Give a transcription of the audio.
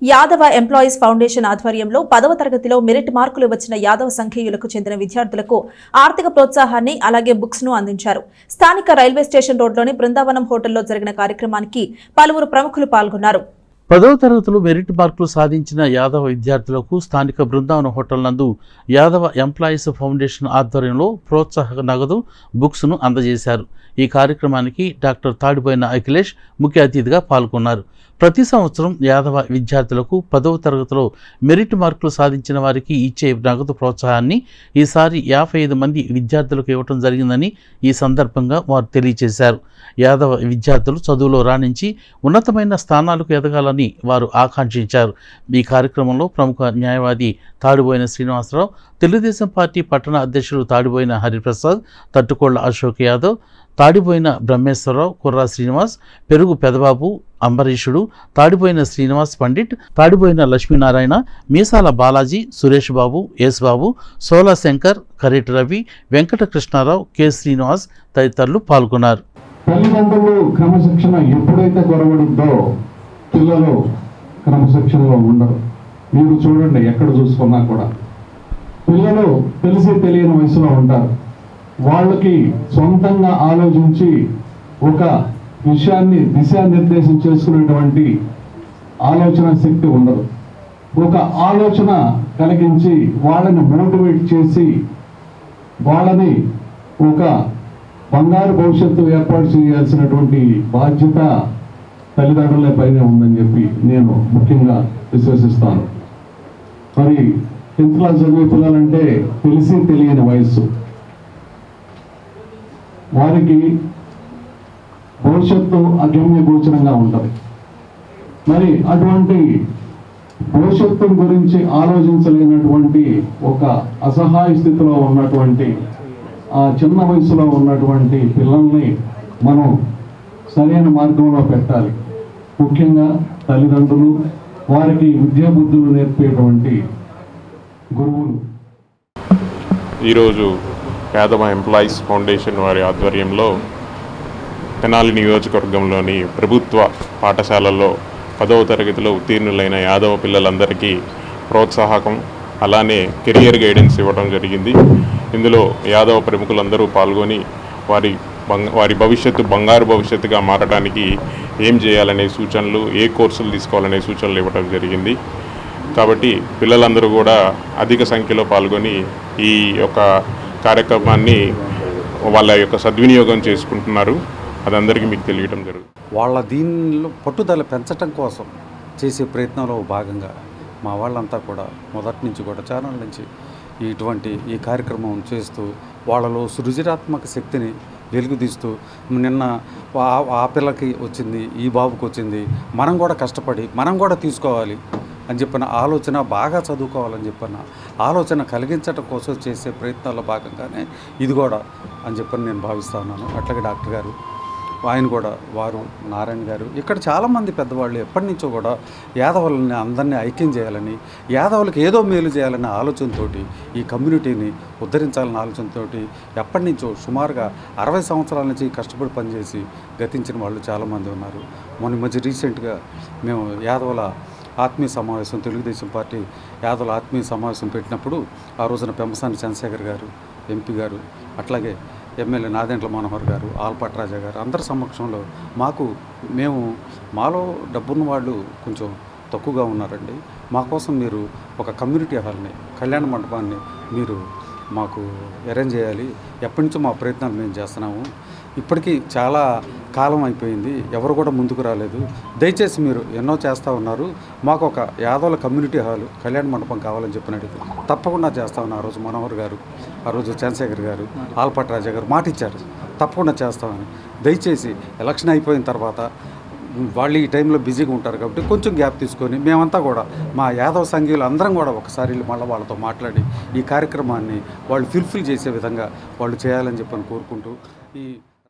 Yadava employees foundation ఆధ్వర్యంలో 10వ తరగతిలో మెరిట్ మార్కులు వచ్చిన యాదవ సంఘీయులకు చెందిన విద్యార్థులకు ఆర్థిక ప్రోత్సాహాన్ని అలాగే బుక్స్ ను అందించారు. స్థానిక రైల్వే స్టేషన్ రోడ్లోని బృందావనం హోటల్లో జరిగిన కార్యక్రమానికి పలువురు ప్రముఖులు పాల్గొన్నారు. 10వ తరగతిలో మెరిట్ మార్కులు సాధించిన యాదవ విద్యార్థులకు స్థానిక బృందావనం హోటల్ నందు యాదవ ఎంప్లాయీస్ ఫౌండేషన్ ఆధ్వర్యంలో ప్రోత్సాహక నగదు బుక్స్ ను అందజేశారు. ఈ కార్యక్రమానికి డాక్టర్ తాడిబోయిన అఖిలేష్ ముఖ్య అతిథిగా పాల్గొన్నారు. ప్రతి సంవత్సరం యాదవ విద్యార్థులకు 10వ తరగతిలో మెరిట్ మార్కులు సాధించిన వారికి ఇచ్చే నగదు ప్రోత్సాహాన్ని ఈసారి 55 మంది విద్యార్థులకు ఇవ్వడం జరిగిందని ఈ సందర్భంగా వారు తెలియజేశారు. యాదవ విద్యార్థులు చదువులో రాణించి ఉన్నతమైన స్థానాలకు ఎదగాలని వారు ఆకాంక్షించారు. ఈ కార్యక్రమంలో ప్రముఖ న్యాయవాది తాడిబోయిన శ్రీనివాసరావు, తెలుగుదేశం పార్టీ పట్టణ అధ్యక్షులు తాడిబోయిన హరిప్రసాద్, తట్టుకోళ్ల అశోక్ యాదవ్, తాడిబోయిన బ్రహ్మేశ్వరరావు, కుర్రా శ్రీనివాస్, పెరుగు పెదబాబు, అంబరీషుడు, తాడిబోయిన శ్రీనివాస్ పండిట్, తాడిబోయిన లక్ష్మీనారాయణ, మీసాల బాలాజీ, సురేష్ బాబు, యేసుబాబు, సోలా శంకర్, కరేటి రవి, వెంకట కృష్ణారావు, కె శ్రీనివాస్ తదితరులు పాల్గొన్నారు. తల్లిదండ్రులు క్రమశిక్షణ ఎప్పుడైతే కొరవడుద్దో పిల్లలు క్రమశిక్షణలో ఉండరు. మీరు చూడండి, ఎక్కడ చూసుకున్నా కూడా పిల్లలు తెలిసి తెలియని వయసులో ఉంటారు. వాళ్ళకి సొంతంగా ఆలోచించి ఒక విషయాన్ని దిశానిర్దేశం చేసుకునేటువంటి ఆలోచన శక్తి ఉండదు. ఒక ఆలోచన కలిగించి వాళ్ళని మోటివేట్ చేసి వాళ్ళని ఒక బంగారు భవిష్యత్తు ఏర్పాటు చేయాల్సినటువంటి బాధ్యత తల్లిదండ్రుల పైనే ఉందని చెప్పి నేను ముఖ్యంగా విశ్వసిస్తాను. మరి 10th క్లాస్ చదివే పిల్లలంటే తెలిసి తెలియని వయస్సు. వారికి భవిష్యత్తు అగమ్య గోచరంగా ఉంటుంది. మరి అటువంటి భవిష్యత్తు గురించి ఆలోచించలేనటువంటి ఒక అసహాయ స్థితిలో ఉన్నటువంటి ఆ చిన్న వయసులో ఉన్నటువంటి పిల్లల్ని మనం సరైన మార్గంలో పెట్టాలి. ముఖ్యంగా తల్లిదండ్రులు, వారికి విద్యా బుద్ధులు నేర్పేటువంటి గురువులు. ఈరోజు యాదవ ఎంప్లాయీస్ ఫౌండేషన్ వారి ఆధ్వర్యంలో తెనాలి నియోజకవర్గంలోని ప్రభుత్వ పాఠశాలల్లో 10వ తరగతిలో ఉత్తీర్ణులైన యాదవ పిల్లలందరికీ ప్రోత్సాహకం అలానే కెరియర్ గైడెన్స్ ఇవ్వడం జరిగింది. ఇందులో యాదవ ప్రముఖులందరూ పాల్గొని వారి భవిష్యత్తు బంగారు భవిష్యత్తుగా మారడానికి ఏం చేయాలనే సూచనలు, ఏ కోర్సులు తీసుకోవాలనే సూచనలు ఇవ్వడం జరిగింది. కాబట్టి పిల్లలందరూ కూడా అధిక సంఖ్యలో పాల్గొని ఈ యొక్క కార్యక్రమాన్ని వాళ్ళ యొక్క సద్వినియోగం చేసుకుంటున్నారు. అదందరికీ మీకు తెలియడం జరుగుతుంది. వాళ్ళ దీనిలో పట్టుదల పెంచడం కోసం చేసే ప్రయత్నంలో భాగంగా మా వాళ్ళంతా కూడా మొదటి నుంచి కూడా ఛానల్ నుంచి ఈ కార్యక్రమం చేస్తూ వాళ్ళలో సృజనాత్మక శక్తిని వెలుగుతీస్తూ నిన్న ఆ పిల్లకి వచ్చింది, ఈ బాబుకి వచ్చింది, మనం కూడా కష్టపడి మనం కూడా తీసుకోవాలి అని చెప్పిన ఆలోచన, బాగా చదువుకోవాలని చెప్పిన ఆలోచన కలిగించడం కోసం చేసే ప్రయత్నాల్లో భాగంగానే ఇది కూడా అని చెప్పని నేను భావిస్తున్నాను. అట్లాగే డాక్టర్ గారు, ఆయన కూడా, వారు నారాయణ గారు, ఇక్కడ చాలామంది పెద్దవాళ్ళు ఎప్పటి నుంచో కూడా యాదవులని అందరినీ ఐక్యం చేయాలని, యాదవులకు ఏదో మేలు చేయాలనే ఆలోచనతో, ఈ కమ్యూనిటీని ఉద్ధరించాలన్న ఆలోచనతో ఎప్పటి నుంచో సుమారుగా 60 సంవత్సరాల నుంచి కష్టపడి పనిచేసి గతించిన వాళ్ళు చాలామంది ఉన్నారు. మొన్న మధ్య రీసెంట్గా మేము యాదవుల ఆత్మీయ సమావేశం, తెలుగుదేశం పార్టీ యాదవుల ఆత్మీయ సమావేశం పెట్టినప్పుడు ఆ రోజున పెంపసాని చంద్రశేఖర్ గారు, ఎంపీ గారు, అట్లాగే ఎమ్మెల్యే నాదెండ్ల మనోహర్ గారు, ఆల్పట్రాజా గారు అందరి సమక్షంలో మాలో డబ్బున్న వాళ్ళు కొంచెం తక్కువగా ఉన్నారండి, మా కోసం మీరు ఒక కమ్యూనిటీ హాల్ని, కళ్యాణ మండపాన్ని మీరు మాకు అరేంజ్ చేయాలి. ఎప్పటి నుంచో మా ప్రయత్నాలు మేము చేస్తున్నాము. ఇప్పటికీ చాలా కాలం అయిపోయింది, ఎవరు కూడా ముందుకు రాలేదు. దయచేసి మీరు ఎన్నో చేస్తూ ఉన్నారు, మాకు ఒక యాదవుల కమ్యూనిటీ హాలు, కళ్యాణ మండపం కావాలని చెప్పినట్టు తప్పకుండా చేస్తామని ఆ రోజు మనోహర్ గారు, ఆ రోజు చంద్రశేఖర్ గారు, ఆల్పట్రాజా గారు మాట ఇచ్చారు, తప్పకుండా చేస్తామని. దయచేసి ఎలక్షన్ అయిపోయిన తర్వాత వాళ్ళు ఈ టైంలో బిజీగా ఉంటారు కాబట్టి కొంచెం గ్యాప్ తీసుకొని మేమంతా కూడా మా యాదవ సంఘీయులు అందరం కూడా ఒకసారి మళ్ళీ వాళ్ళతో మాట్లాడి ఈ కార్యక్రమాన్ని వాళ్ళు ఫుల్ఫిల్ చేసే విధంగా వాళ్ళు చేయాలని చెప్పని కోరుకుంటూ ఈ